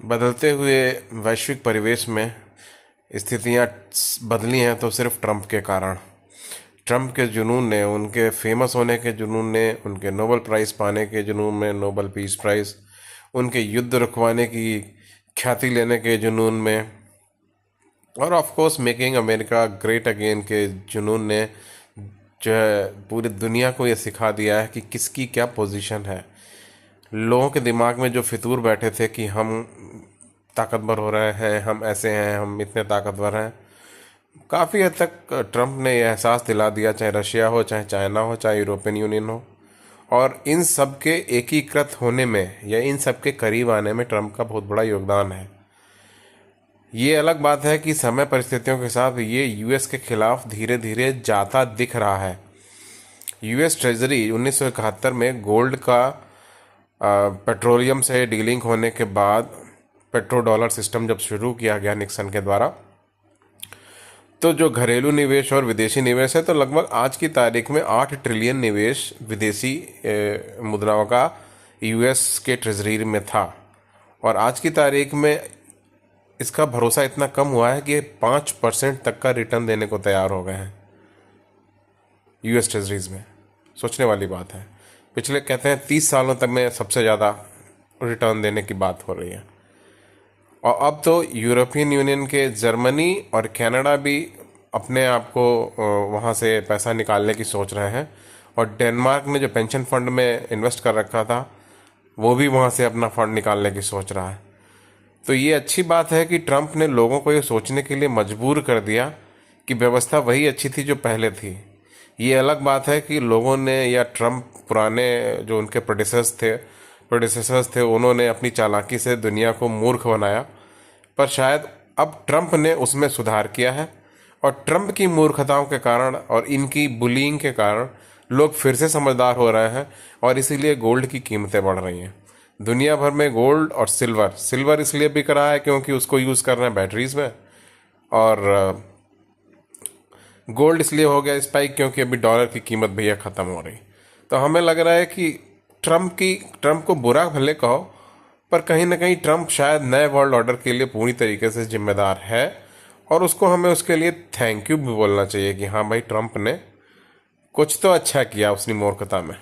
बदलते हुए वैश्विक परिवेश में स्थितियां बदली हैं तो सिर्फ ट्रंप के कारण। ट्रंप के जुनून ने, उनके फेमस होने के जुनून ने, उनके नोबेल प्राइज़ पाने के जुनून में, नोबेल पीस प्राइज़, उनके युद्ध रुकवाने की ख्याति लेने के जुनून में, और of course making America great again के जुनून ने जो है पूरी दुनिया को ये सिखा दिया है कि किसकी क्या पोजीशन है। लोगों के दिमाग में जो फितूर बैठे थे कि हम ताकतवर हो रहे हैं, हम ऐसे हैं, हम इतने ताकतवर हैं, काफ़ी हद तक ट्रंप ने यह एहसास दिला दिया, चाहे रशिया हो, चाहे चाइना हो, चाहे यूरोपियन यूनियन हो। और इन सब के एकीकृत होने में या इन सब के करीब आने में ट्रंप का बहुत बड़ा योगदान है। ये अलग बात है कि समय परिस्थितियों के साथ ये यूएस के खिलाफ धीरे धीरे जाता दिख रहा है। यूएस ट्रेजरी 1971 में गोल्ड का पेट्रोलियम से डीलिंग होने के बाद पेट्रो डॉलर सिस्टम जब शुरू किया गया निक्सन के द्वारा, तो जो घरेलू निवेश और विदेशी निवेश है, तो लगभग आज की तारीख में 8 ट्रिलियन निवेश विदेशी मुद्राओं का यूएस के ट्रेजरी में था। और आज की तारीख में इसका भरोसा इतना कम हुआ है कि 5% तक का रिटर्न देने को तैयार हो गए हैं यूएस ट्रेजरीज में। सोचने वाली बात है। पिछले कहते हैं 30 सालों तक में सबसे ज़्यादा रिटर्न देने की बात हो रही है। और अब तो यूरोपियन यूनियन के जर्मनी और कनाडा भी अपने आप को वहाँ से पैसा निकालने की सोच रहे हैं। और डेनमार्क ने जो पेंशन फंड में इन्वेस्ट कर रखा था, वो भी वहाँ से अपना फंड निकालने की सोच रहा है। तो ये अच्छी बात है कि ट्रंप ने लोगों को ये सोचने के लिए मजबूर कर दिया कि व्यवस्था वही अच्छी थी जो पहले थी। ये अलग बात है कि लोगों ने या ट्रंप पुराने जो उनके प्रोडेसेसर्स थे उन्होंने अपनी चालाकी से दुनिया को मूर्ख बनाया, पर शायद अब ट्रंप ने उसमें सुधार किया है। और ट्रंप की मूर्खताओं के कारण और इनकी बुलिंग के कारण लोग फिर से समझदार हो रहे हैं और इसीलिए गोल्ड की कीमतें बढ़ रही हैं। दुनिया भर में गोल्ड और सिल्वर इसलिए बिक रहा है क्योंकि उसको यूज़ कर रहे हैं बैटरीज में, और गोल्ड इसलिए हो गया स्पाइक क्योंकि अभी डॉलर की कीमत भैया ख़त्म हो रही। तो हमें लग रहा है कि ट्रंप को बुरा भले कहो, पर कहीं ना कहीं ट्रंप शायद नए वर्ल्ड ऑर्डर के लिए पूरी तरीके से जिम्मेदार है। और उसको हमें उसके लिए थैंक यू भी बोलना चाहिए कि हाँ भाई, ट्रंप ने कुछ तो अच्छा किया अपनी मूर्खता में।